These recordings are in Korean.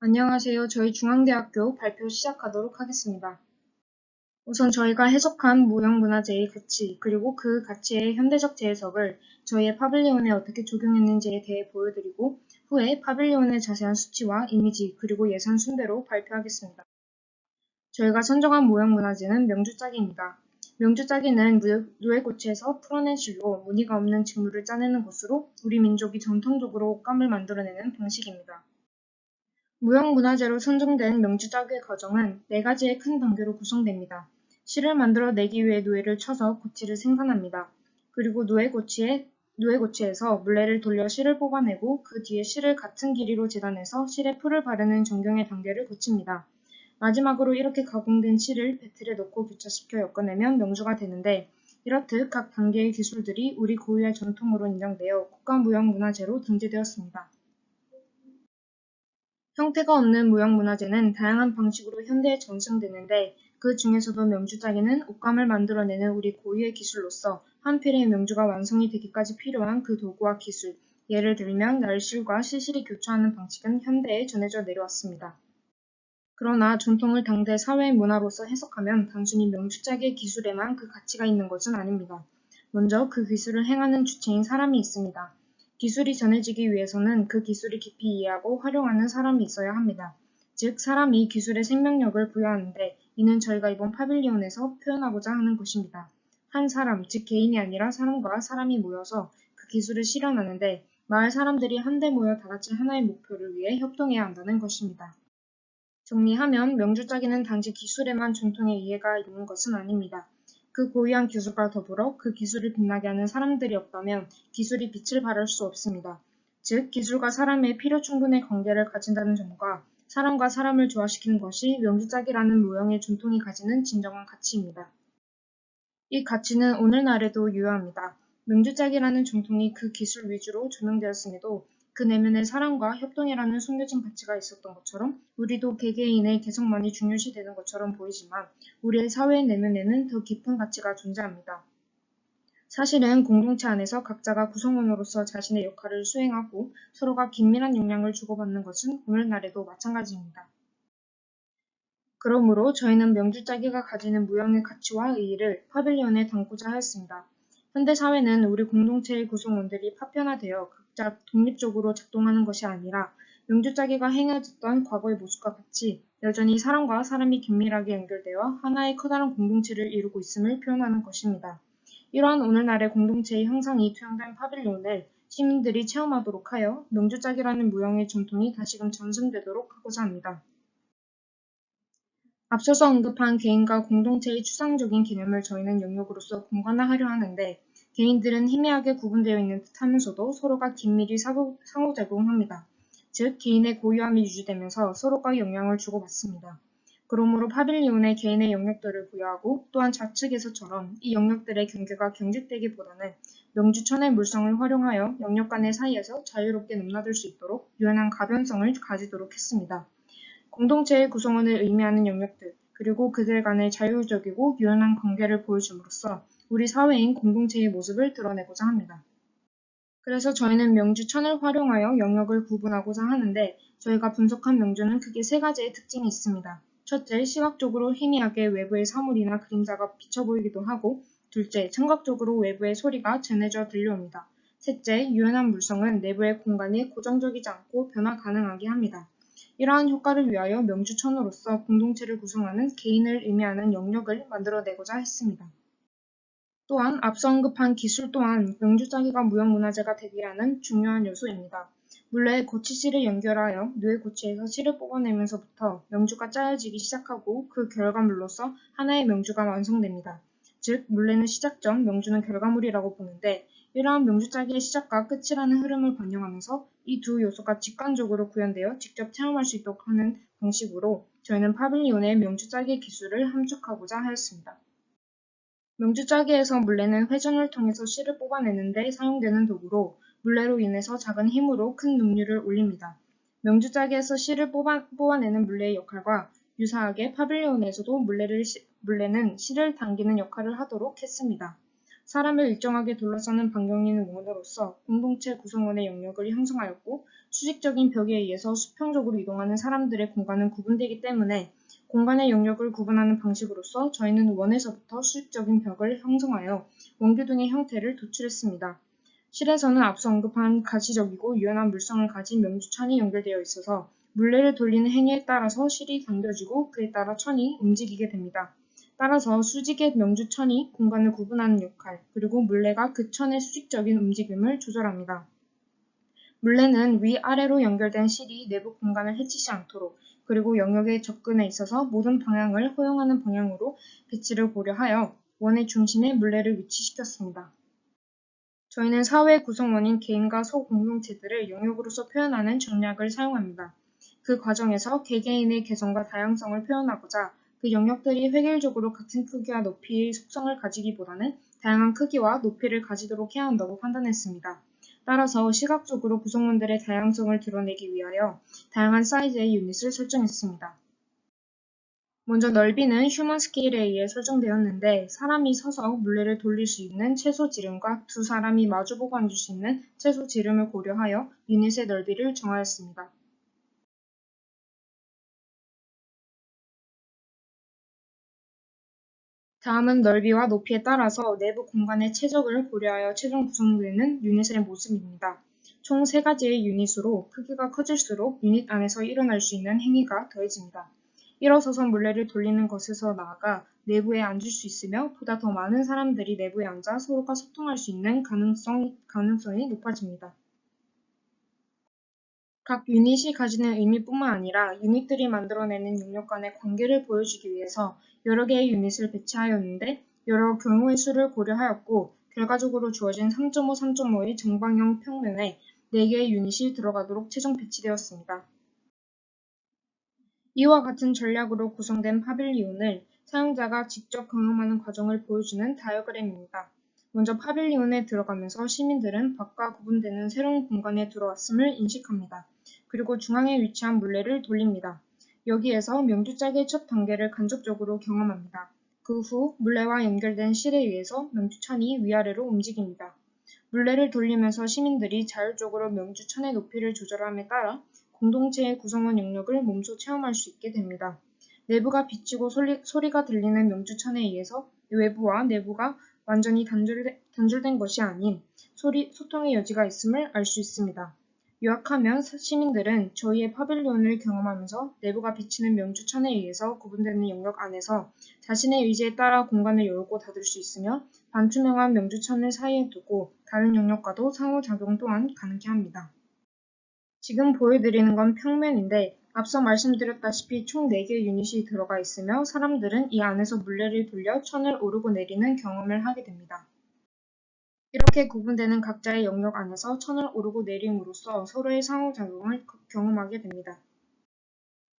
안녕하세요. 저희 중앙대학교 발표 시작하도록 하겠습니다. 우선 저희가 해석한 무형문화재의 가치, 그리고 그 가치의 현대적 재해석을 저희의 파빌리온에 어떻게 적용했는지에 대해 보여드리고, 후에 파빌리온의 자세한 수치와 이미지, 그리고 예산 순대로 발표하겠습니다. 저희가 선정한 무형문화재는 명주짜기입니다. 명주짜기는 누에고치에서 풀어낸 실로 무늬가 없는 직물을 짜내는 것으로 우리 민족이 전통적으로 옷감을 만들어내는 방식입니다. 무형문화재로 선정된 명주짜기의 과정은 4가지의 큰 단계로 구성됩니다. 실을 만들어내기 위해 누에를 쳐서 고치를 생산합니다. 그리고 누에고치에서 물레를 돌려 실을 뽑아내고 그 뒤에 실을 같은 길이로 재단해서 실에 풀을 바르는 정경의 단계를 거칩니다. 마지막으로 이렇게 가공된 실을 배틀에 넣고 교차시켜 엮어내면 명주가 되는데, 이렇듯 각 단계의 기술들이 우리 고유의 전통으로 인정되어 국가무형문화재로 등재되었습니다. 형태가 없는 무형문화재는 다양한 방식으로 현대에 전승되는데, 그 중에서도 명주짜기는 옷감을 만들어내는 우리 고유의 기술로서 한 필의 명주가 완성이 되기까지 필요한 그 도구와 기술, 예를 들면 날실과 실실이 교차하는 방식은 현대에 전해져 내려왔습니다. 그러나 전통을 당대 사회 문화로서 해석하면 단순히 명주짜기의 기술에만 그 가치가 있는 것은 아닙니다. 먼저 그 기술을 행하는 주체인 사람이 있습니다. 기술이 전해지기 위해서는 그 기술을 깊이 이해하고 활용하는 사람이 있어야 합니다. 즉, 사람이 기술에 생명력을 부여하는데, 이는 저희가 이번 파빌리온에서 표현하고자 하는 것입니다. 한 사람, 즉 개인이 아니라 사람과 사람이 모여서 그 기술을 실현하는데, 마을 사람들이 한데 모여 다같이 하나의 목표를 위해 협동해야 한다는 것입니다. 정리하면 명주짜기는 단지 기술에만 전통의 이해가 있는 것은 아닙니다. 그 고유한 기술과 더불어 그 기술을 빛나게 하는 사람들이 없다면 기술이 빛을 발할 수 없습니다. 즉, 기술과 사람의 필요충분의 관계를 가진다는 점과 사람과 사람을 조화시키는 것이 명주짜기라는 모형의 전통이 가지는 진정한 가치입니다. 이 가치는 오늘날에도 유효합니다. 명주짜기라는 전통이 그 기술 위주로 조명되었음에도 그 내면에 사랑과 협동이라는 숨겨진 가치가 있었던 것처럼, 우리도 개개인의 개성만이 중요시되는 것처럼 보이지만 우리의 사회 내면에는 더 깊은 가치가 존재합니다. 사실은 공동체 안에서 각자가 구성원으로서 자신의 역할을 수행하고 서로가 긴밀한 영향을 주고받는 것은 오늘날에도 마찬가지입니다. 그러므로 저희는 명주짜기가 가지는 무형의 가치와 의의를 파빌리온에 담고자 하였습니다. 현대 사회는 우리 공동체의 구성원들이 파편화되어 각자 독립적으로 작동하는 것이 아니라 명주짜기가 행해졌던 과거의 모습과 같이 여전히 사람과 사람이 긴밀하게 연결되어 하나의 커다란 공동체를 이루고 있음을 표현하는 것입니다. 이러한 오늘날의 공동체의 형상이 투영된 파빌리온을 시민들이 체험하도록 하여 명주짜기라는 무형의 전통이 다시금 전승되도록 하고자 합니다. 앞서서 언급한 개인과 공동체의 추상적인 개념을 저희는 영역으로서 공간화하려 하는데, 개인들은 희미하게 구분되어 있는 듯하면서도 서로가 긴밀히 상호작용합니다. 즉, 개인의 고유함이 유지되면서 서로가 영향을 주고받습니다. 그러므로 파빌리온에 개인의 영역들을 부여하고, 또한 좌측에서처럼 이 영역들의 경계가 경직되기보다는 명주천의 물성을 활용하여 영역 간의 사이에서 자유롭게 넘나들 수 있도록 유연한 가변성을 가지도록 했습니다. 공동체의 구성원을 의미하는 영역들, 그리고 그들 간의 자율적이고 유연한 관계를 보여줌으로써 우리 사회인 공동체의 모습을 드러내고자 합니다. 그래서 저희는 명주천을 활용하여 영역을 구분하고자 하는데, 저희가 분석한 명주는 크게 3가지의 특징이 있습니다. 첫째, 시각적으로 희미하게 외부의 사물이나 그림자가 비쳐 보이기도 하고, 둘째, 청각적으로 외부의 소리가 전해져 들려옵니다. 셋째, 유연한 물성은 내부의 공간이 고정적이지 않고 변화 가능하게 합니다. 이러한 효과를 위하여 명주천으로서 공동체를 구성하는 개인을 의미하는 영역을 만들어내고자 했습니다. 또한 앞서 언급한 기술 또한 명주짜기가 무형문화재가 되게 하는 중요한 요소입니다. 물레에 고치실을 연결하여 누에고치에서 실을 뽑아내면서부터 명주가 짜여지기 시작하고 그 결과물로서 하나의 명주가 완성됩니다. 즉, 물레는 시작점, 명주는 결과물이라고 보는데, 이러한 명주짜기의 시작과 끝이라는 흐름을 반영하면서 이 두 요소가 직관적으로 구현되어 직접 체험할 수 있도록 하는 방식으로 저희는 파빌리온의 명주짜기 기술을 함축하고자 하였습니다. 명주짜기에서 물레는 회전을 통해서 실을 뽑아내는데 사용되는 도구로, 물레로 인해서 작은 힘으로 큰 능률을 올립니다. 명주짜기에서 실을 뽑아내는 물레의 역할과 유사하게 파빌리온에서도 물레는 실을 당기는 역할을 하도록 했습니다. 사람을 일정하게 둘러싸는 반경이 있는 원으로서 공동체 구성원의 영역을 형성하였고 수직적인 벽에 의해서 수평적으로 이동하는 사람들의 공간은 구분되기 때문에 공간의 영역을 구분하는 방식으로서 저희는 원에서부터 수직적인 벽을 형성하여 원규등의 형태를 도출했습니다. 실에서는 앞서 언급한 가시적이고 유연한 물성을 가진 명주천이 연결되어 있어서 물레를 돌리는 행위에 따라서 실이 당겨지고 그에 따라 천이 움직이게 됩니다. 따라서 수직의 명주천이 공간을 구분하는 역할, 그리고 물레가 그 천의 수직적인 움직임을 조절합니다. 물레는 위아래로 연결된 실이 내부 공간을 해치지 않도록, 그리고 영역의 접근에 있어서 모든 방향을 허용하는 방향으로 배치를 고려하여 원의 중심에 물레를 위치시켰습니다. 저희는 사회 구성원인 개인과 소공동체들을 영역으로서 표현하는 전략을 사용합니다. 그 과정에서 개개인의 개성과 다양성을 표현하고자 그 영역들이 획일적으로 같은 크기와 높이의 속성을 가지기보다는 다양한 크기와 높이를 가지도록 해야 한다고 판단했습니다. 따라서 시각적으로 구성원들의 다양성을 드러내기 위하여 다양한 사이즈의 유닛을 설정했습니다. 먼저 넓이는 휴먼 스케일에 의해 설정되었는데 사람이 서서 물레를 돌릴 수 있는 최소 지름과 두 사람이 마주보고 앉을 수 있는 최소 지름을 고려하여 유닛의 넓이를 정하였습니다. 다음은 넓이와 높이에 따라서 내부 공간의 최적을 고려하여 최종 구성되는 유닛의 모습입니다. 총 3가지의 유닛으로 크기가 커질수록 유닛 안에서 일어날 수 있는 행위가 더해집니다. 일어서서 물레를 돌리는 것에서 나아가 내부에 앉을 수 있으며 보다 더 많은 사람들이 내부에 앉아 서로가 소통할 수 있는 가능성이 높아집니다. 각 유닛이 가지는 의미뿐만 아니라 유닛들이 만들어내는 영역 간의 관계를 보여주기 위해서 여러 개의 유닛을 배치하였는데 여러 경우의 수를 고려하였고 결과적으로 주어진 3.5, 3.5의 정방형 평면에 4개의 유닛이 들어가도록 최종 배치되었습니다. 이와 같은 전략으로 구성된 파빌리온을 사용자가 직접 경험하는 과정을 보여주는 다이어그램입니다. 먼저 파빌리온에 들어가면서 시민들은 밖과 구분되는 새로운 공간에 들어왔음을 인식합니다. 그리고 중앙에 위치한 물레를 돌립니다. 여기에서 명주짝의 첫 단계를 간접적으로 경험합니다. 그 후 물레와 연결된 실에 의해서 명주천이 위아래로 움직입니다. 물레를 돌리면서 시민들이 자율적으로 명주천의 높이를 조절함에 따라 공동체의 구성원 영역을 몸소 체험할 수 있게 됩니다. 내부가 비치고 소리가 들리는 명주천에 의해서 외부와 내부가 완전히 단절된 것이 아닌 소통의 여지가 있음을 알 수 있습니다. 요약하면 시민들은 저희의 파빌리온을 경험하면서 내부가 비치는 명주천에 의해서 구분되는 영역 안에서 자신의 의지에 따라 공간을 열고 닫을 수 있으며 반투명한 명주천을 사이에 두고 다른 영역과도 상호작용 또한 가능케 합니다. 지금 보여드리는 건 평면인데 앞서 말씀드렸다시피 총 4개의 유닛이 들어가 있으며 사람들은 이 안에서 물레를 돌려 천을 오르고 내리는 경험을 하게 됩니다. 이렇게 구분되는 각자의 영역 안에서 천을 오르고 내림으로써 서로의 상호작용을 경험하게 됩니다.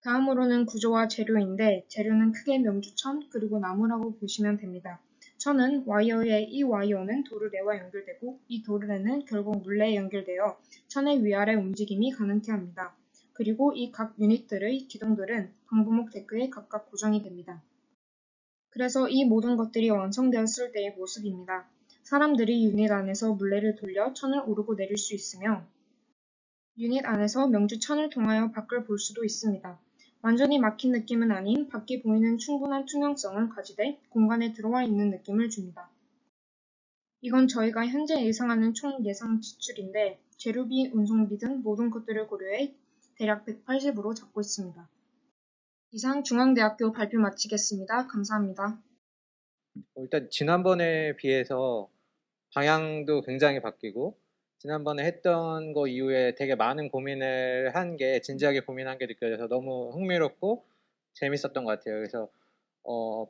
다음으로는 구조와 재료인데 재료는 크게 명주천 그리고 나무라고 보시면 됩니다. 천은 와이어에 이 와이어는 도르래와 연결되고 이 도르래는 결국 물레에 연결되어 천의 위아래 움직임이 가능케 합니다. 그리고 이 각 유닛들의 기둥들은 방부목 데크에 각각 고정이 됩니다. 그래서 이 모든 것들이 완성되었을 때의 모습입니다. 사람들이 유닛 안에서 물레를 돌려 천을 오르고 내릴 수 있으며 유닛 안에서 명주천을 통하여 밖을 볼 수도 있습니다. 완전히 막힌 느낌은 아닌 밖이 보이는 충분한 투명성을 가지되 공간에 들어와 있는 느낌을 줍니다. 이건 저희가 현재 예상하는 총 예상 지출인데 재료비, 운송비 등 모든 것들을 고려해 대략 180으로 잡고 있습니다. 이상 중앙대학교 발표 마치겠습니다. 감사합니다. 일단 지난번에 비해서 방향도 굉장히 바뀌고 지난번에 했던 거 이후에 되게 많은 고민을 한 게 진지하게 고민한 게 느껴져서 너무 흥미롭고 재밌었던 것 같아요. 그래서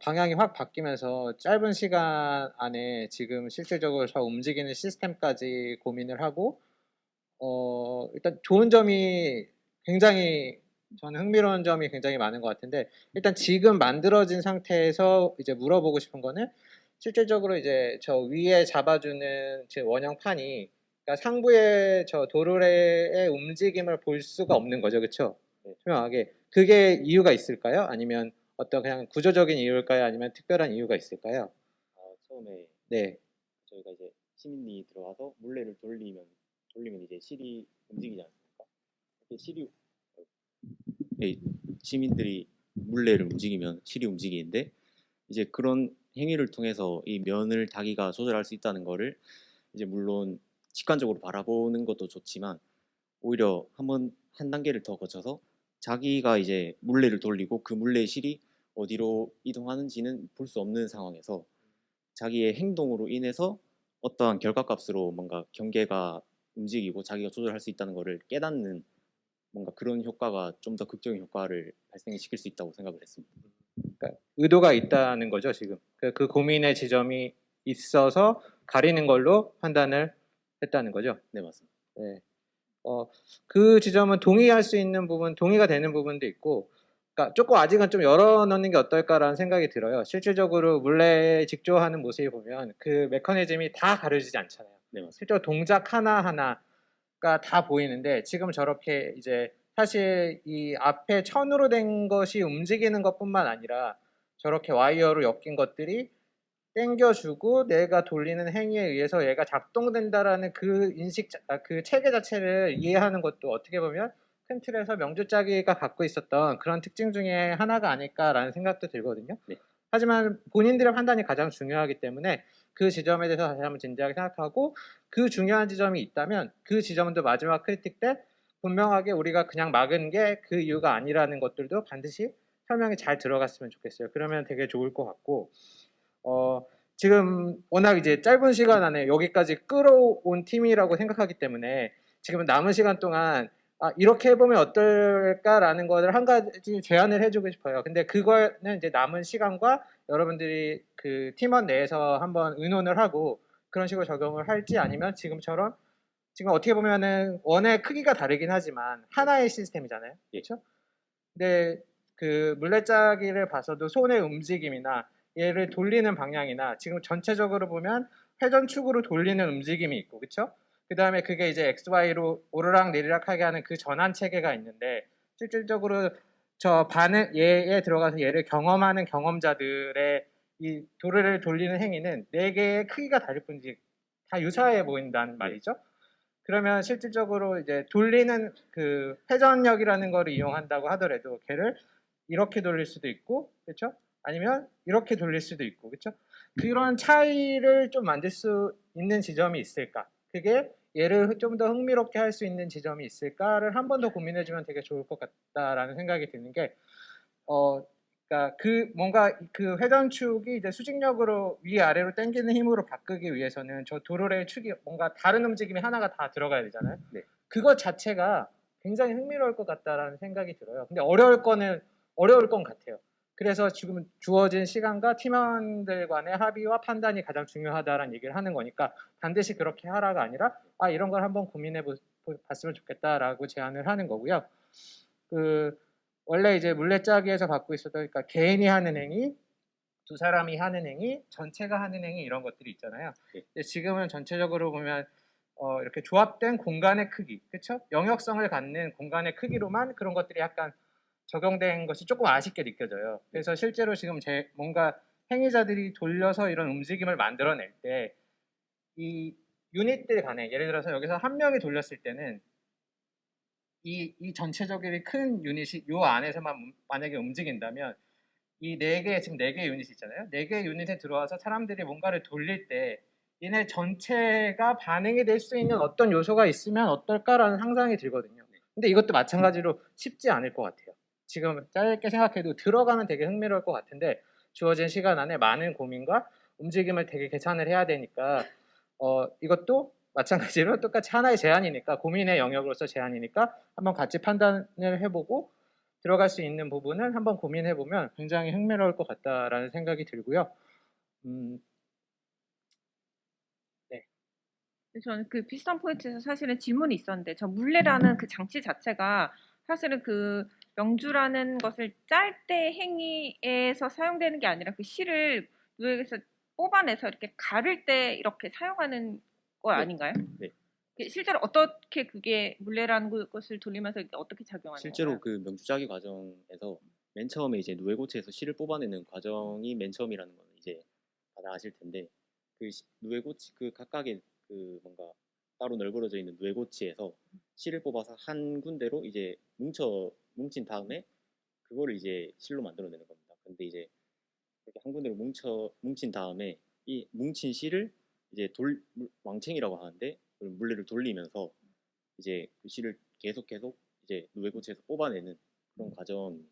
방향이 확 바뀌면서 짧은 시간 안에 지금 실질적으로 저 움직이는 시스템까지 고민을 하고 일단 좋은 점이 굉장히 저는 흥미로운 점이 굉장히 많은 것 같은데 일단 지금 만들어진 상태에서 이제 물어보고 싶은 거는 실질적으로 이제 저 위에 잡아주는 제 원형판이 그러니까 상부의 저 도르래의 움직임을 볼 수가 없는 거죠, 그렇죠? 투명하게 그게 이유가 있을까요? 아니면 어떤 그냥 구조적인 이유일까요? 아니면 특별한 이유가 있을까요? 처음에 네, 저희가 이제 시민이 들어와서 물레를 돌리면 이제 실이 움직이지 않습니까? 이렇게 시민들이 물레를 움직이면 실이 움직이는데 이제 그런 행위를 통해서 이 면을 자기가 조절할 수 있다는 거를 이제 물론 직관적으로 바라보는 것도 좋지만 오히려 한 단계를 더 거쳐서 자기가 이제 물레를 돌리고 그 물레의 실이 어디로 이동하는지는 볼 수 없는 상황에서 자기의 행동으로 인해서 어떠한 결과값으로 뭔가 경계가 움직이고 자기가 조절할 수 있다는 것을 깨닫는 뭔가 그런 효과가 좀 더 극적인 효과를 발생시킬 수 있다고 생각을 했습니다. 그러니까 의도가 있다는 거죠, 지금. 그 고민의 지점이 있어서 가리는 걸로 판단을 했다는 거죠. 네, 맞습니다. 네. 그 지점은 동의할 수 있는 부분, 동의가 되는 부분도 있고, 그러니까 조금 아직은 좀 열어놓는 게 어떨까라는 생각이 들어요. 실질적으로 물레에 직조하는 모습을 보면 그 메커니즘이 다 가려지지 않잖아요. 네, 맞습니다. 실제로 동작 하나하나가 다 보이는데 지금 저렇게 이제 사실 이 앞에 천으로 된 것이 움직이는 것뿐만 아니라 저렇게 와이어로 엮인 것들이 땡겨주고 내가 돌리는 행위에 의해서 얘가 작동된다라는 그 그 체계 자체를 이해하는 것도 어떻게 보면 큰 틀에서 명주짜기가 갖고 있었던 그런 특징 중에 하나가 아닐까라는 생각도 들거든요. 네. 하지만 본인들의 판단이 가장 중요하기 때문에 그 지점에 대해서 다시 한번 진지하게 생각하고 그 중요한 지점이 있다면 그 지점도 마지막 크리틱 때 분명하게 우리가 그냥 막은 게 그 이유가 아니라는 것들도 반드시 설명이 잘 들어갔으면 좋겠어요. 그러면 되게 좋을 것 같고 지금 워낙 이제 짧은 시간 안에 여기까지 끌어온 팀이라고 생각하기 때문에 지금 남은 시간 동안 이렇게 해보면 어떨까라는 것을 한 가지 제안을 해주고 싶어요. 근데 그거는 이제 남은 시간과 여러분들이 그 팀원 내에서 한번 의논을 하고 그런 식으로 적용을 할지 아니면 지금처럼 지금 어떻게 보면은 원의 크기가 다르긴 하지만 하나의 시스템이잖아요. 그렇죠? 근데 그 물레짜기를 봐서도 손의 움직임이나 얘를 돌리는 방향이나 지금 전체적으로 보면 회전축으로 돌리는 움직임이 있고 그렇죠? 그 다음에 그게 이제 XY로 오르락 내리락하게 하는 그 전환 체계가 있는데 실질적으로 저 반응 얘에 들어가서 얘를 경험하는 경험자들의 이 도르를 돌리는 행위는 네 개의 크기가 다를 뿐이지 다 유사해 보인다는 말이죠. 그러면 실질적으로 이제 돌리는 그 회전력이라는 거를 이용한다고 하더라도 걔를 이렇게 돌릴 수도 있고, 그렇죠? 아니면 이렇게 돌릴 수도 있고, 그렇죠? 그런 차이를 좀 만들 수 있는 지점이 있을까? 그게 얘를 좀 더 흥미롭게 할 수 있는 지점이 있을까를 한 번 더 고민해주면 되게 좋을 것 같다라는 생각이 드는 게, 그러니까 그 뭔가 그 회전축이 이제 수직력으로 위아래로 당기는 힘으로 바꾸기 위해서는 저 도르래의 축이 뭔가 다른 움직임이 하나가 다 들어가야 되잖아요. 네. 그것 자체가 굉장히 흥미로울 것 같다라는 생각이 들어요. 근데 어려울 건 같아요. 그래서 지금 주어진 시간과 팀원들 간의 합의와 판단이 가장 중요하다라는 얘기를 하는 거니까 반드시 그렇게 하라가 아니라 이런 걸 한번 고민해 봤으면 좋겠다라고 제안을 하는 거고요. 원래 이제 물레짜기에서 갖고 있었던 그러니까 개인이 하는 행위, 두 사람이 하는 행위, 전체가 하는 행위 이런 것들이 있잖아요. 근데 지금은 전체적으로 보면 이렇게 조합된 공간의 크기, 그렇죠? 영역성을 갖는 공간의 크기로만 그런 것들이 약간 적용된 것이 조금 아쉽게 느껴져요. 그래서 실제로 지금 뭔가 행위자들이 돌려서 이런 움직임을 만들어낼 때 이 유닛들 간에 예를 들어서 여기서 한 명이 돌렸을 때는 이 전체적인 큰 유닛이 요 안에서만 만약에 움직인다면 이 지금 네 개의 유닛이 있잖아요. 네 개의 유닛에 들어와서 사람들이 뭔가를 돌릴 때 얘네 전체가 반응이 될 수 있는 어떤 요소가 있으면 어떨까라는 상상이 들거든요. 근데 이것도 마찬가지로 쉽지 않을 것 같아요. 지금 짧게 생각해도 들어가면 되게 흥미로울 것 같은데 주어진 시간 안에 많은 고민과 움직임을 되게 계산을 해야 되니까 이것도 마찬가지로 똑같이 하나의 제안이니까 고민의 영역으로서 제안이니까 한번 같이 판단을 해보고 들어갈 수 있는 부분은 한번 고민해보면 굉장히 흥미로울 것 같다라는 생각이 들고요. 네. 저는 그 비슷한 포인트에서 사실은 질문이 있었는데 저 물레라는 그 장치 자체가 사실은 그 명주라는 것을 짤 때 행위에서 사용되는 게 아니라 그 실을 누에게서 뽑아내서 이렇게 가를 때 이렇게 사용하는 거 아닌가요? 네. 실제로 어떻게 그게 물레라는 것을 돌리면서 어떻게 작용하는 실제로 건가요? 그 명주짜기 과정에서 맨 처음에 이제 누에고체에서 실을 뽑아내는 과정이 맨 처음이라는 건 이제 다들 아실 텐데 누에고치 그 각각의 그 뭔가 따로 널브러져 있는 누에고치에서 실을 뽑아서 한 군데로 이제 뭉친 다음에 그거를 이제 실로 만들어내는 겁니다. 근데 이제 이렇게 한 군데로 뭉친 다음에 이 뭉친 실을 이제 왕챙이라고 하는데 물레를 돌리면서 이제 그 실을 계속 이제 누에고치에서 뽑아내는 그런 과정입니다.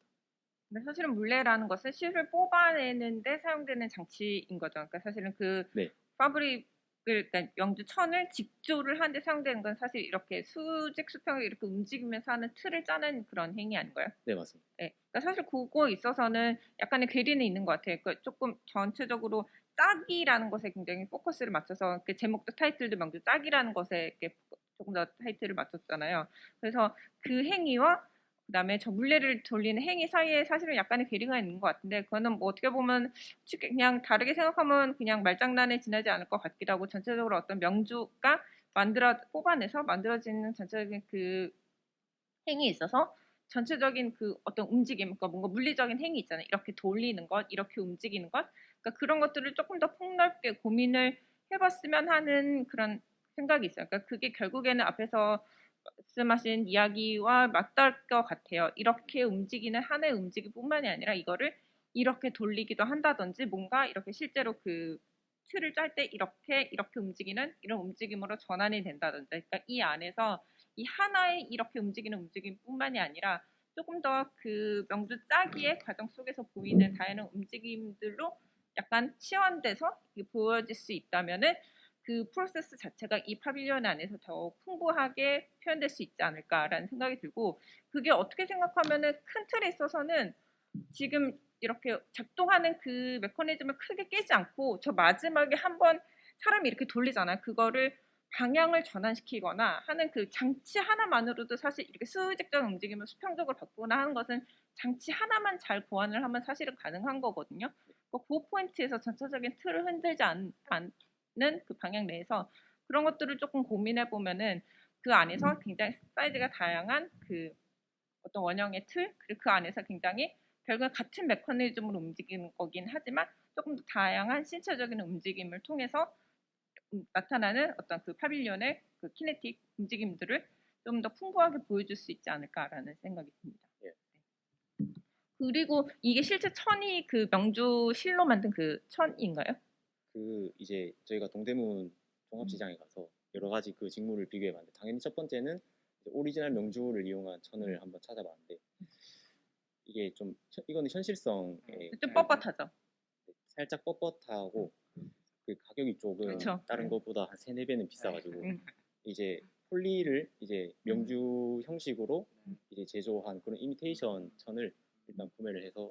근데 사실은 물레라는 것은 실을 뽑아내는데 사용되는 장치인 거죠. 그러니까 사실은 그 네. 파브릭을 그러니까 명주천을 직조를 하는데 사용되는 건 사실 이렇게 수직수평을 이렇게 움직이면서 하는 틀을 짜는 그런 행위 아닌가요? 네, 맞습니다. 네. 그러니까 사실 그거에 있어서는 약간의 괴리는 있는 것 같아요. 그러니까 조금 전체적으로 짝이라는 것에 굉장히 포커스를 맞춰서 제목도 타이틀도 명주 짝이라는 것에 이렇게 조금 더 타이틀을 맞췄잖아요. 그래서 그 행위와 그다음에 저 물레를 돌리는 행위 사이에 사실은 약간의 괴리가 있는 것 같은데 그거는 뭐 어떻게 보면 그냥 다르게 생각하면 그냥 말장난에 지나지 않을 것 같기도 하고 전체적으로 어떤 명주가 뽑아내서 만들어지는 전체적인 그 행위에 있어서 전체적인 그 어떤 움직임, 그러니까 뭔가 물리적인 행위 있잖아요. 이렇게 돌리는 것, 이렇게 움직이는 것, 그러니까 그런 것들을 조금 더 폭넓게 고민을 해봤으면 하는 그런 생각이 있어요. 그러니까 그게 결국에는 앞에서 말씀하신 이야기와 맞닿을 것 같아요. 이렇게 움직이는 하나의 움직임뿐만이 아니라 이거를 이렇게 돌리기도 한다든지 뭔가 이렇게 실제로 그 틀을 짤 때 이렇게 움직이는 이런 움직임으로 전환이 된다든지 그러니까 이 안에서 이 하나의 이렇게 움직이는 움직임뿐만이 아니라 조금 더 그 명주 짜기의 과정 속에서 보이는 다양한 움직임들로 약간 치환돼서 보여질 수 있다면은 그 프로세스 자체가 이 파빌리온 안에서 더 풍부하게 표현될 수 있지 않을까라는 생각이 들고 그게 어떻게 생각하면은 큰 틀에 있어서는 지금 이렇게 작동하는 그 메커니즘을 크게 깨지 않고 저 마지막에 한번 사람이 이렇게 돌리잖아요. 그거를 방향을 전환시키거나 하는 그 장치 하나만으로도 사실 이렇게 수직적인 움직임을 수평적으로 바꾸거나 하는 것은 장치 하나만 잘 보완을 하면 사실은 가능한 거거든요. 그 포인트에서 전체적인 틀을 흔들지 않는 그 방향 내에서 그런 것들을 조금 고민해 보면은 그 안에서 굉장히 사이즈가 다양한 그 어떤 원형의 틀 그리고 그 안에서 굉장히 결국은 같은 메커니즘으로 움직이는 거긴 하지만 조금 더 다양한 신체적인 움직임을 통해서 나타나는 어떤 그 파빌리온의 그 키네틱 움직임들을 좀 더 풍부하게 보여줄 수 있지 않을까라는 생각이 듭니다. 예. 그리고 이게 실제 천이 그 명주 실로 만든 그 천인가요? 그 이제 저희가 동대문 종합시장에 가서 여러 가지 그 직물을 비교해봤는데 당연히 첫 번째는 이제 오리지널 명주를 이용한 천을 한번 찾아봤는데 이게 좀 이거는 현실성에 좀 뻣뻣하죠. 살짝 뻣뻣하고 그 가격이 조금 그렇죠. 다른 것보다 한 3, 4배는 비싸가지고 이제 폴리를 이제 명주 형식으로 이제 제조한 그런 이미테이션 천을 일단 구매를 해서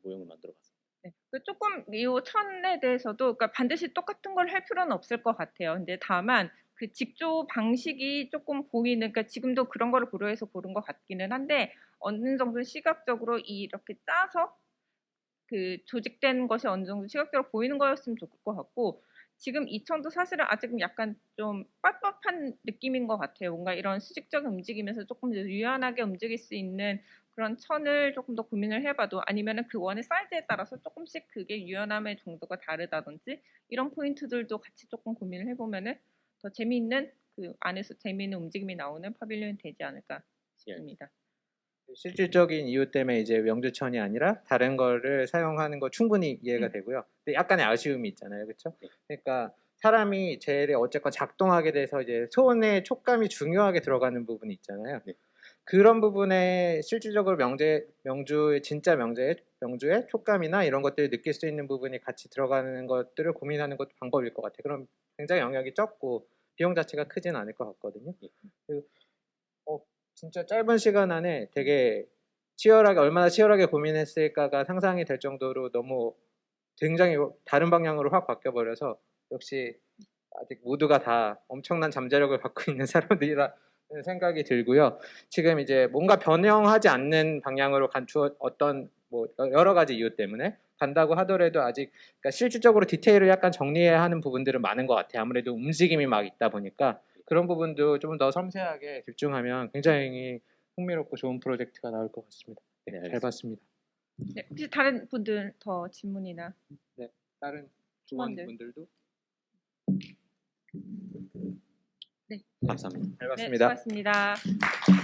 모형을 만들어봤습니다. 네. 조금 이 천에 대해서도 그러니까 반드시 똑같은 걸 할 필요는 없을 것 같아요. 근데 다만 그 직조 방식이 조금 보이는 그러니까 지금도 그런 거를 고려해서 고른 것 같기는 한데 어느 정도 시각적으로 이렇게 짜서 그 조직된 것이 어느 정도 시각적으로 보이는 거였으면 좋을 것 같고 지금 이 천도 사실은 아직은 약간 좀 빡빡한 느낌인 것 같아요. 뭔가 이런 수직적인 움직임에서 조금 더 유연하게 움직일 수 있는 그런 천을 조금 더 고민을 해봐도 아니면은 그 원의 사이즈에 따라서 조금씩 그게 유연함의 정도가 다르다든지 이런 포인트들도 같이 조금 고민을 해보면은 더 재미있는 그 안에서 재미있는 움직임이 나오는 파빌리온이 되지 않을까 싶습니다. 실질적인 이유 때문에 이제 명주천이 아니라 다른 거를 사용하는 거 충분히 이해가 되고요. 근데 약간의 아쉬움이 있잖아요, 그렇죠? 그러니까 사람이 젤에 어쨌건 작동하게 돼서 이제 손의 촉감이 중요하게 들어가는 부분이 있잖아요. 네. 그런 부분에 실질적으로 명주의 진짜 명주의 촉감이나 이런 것들을 느낄 수 있는 부분이 같이 들어가는 것들을 고민하는 것도 방법일 것 같아요. 그럼 굉장히 영역이 적고 비용 자체가 크진 않을 것 같거든요. 그리고 진짜 짧은 시간 안에 되게 얼마나 치열하게 고민했을까가 상상이 될 정도로 너무 굉장히 다른 방향으로 확 바뀌어버려서 역시 아직 모두가 다 엄청난 잠재력을 갖고 있는 사람들이라 생각이 들고요. 지금 이제 뭔가 변형하지 않는 방향으로 어떤 뭐 여러 가지 이유 때문에 간다고 하더라도 아직 그러니까 실질적으로 디테일을 약간 정리해야 하는 부분들은 많은 것 같아요. 아무래도 움직임이 막 있다 보니까 그런 부분도 좀 더 섬세하게 집중하면 굉장히 흥미롭고 좋은 프로젝트가 나올 것 같습니다. 네, 잘 봤습니다. 네, 혹시 다른 분들 더 질문이나 네, 다른 팀원들. 팀원분들도 네. 감사합니다. 잘 네, 봤습니다. 수고하셨습니다.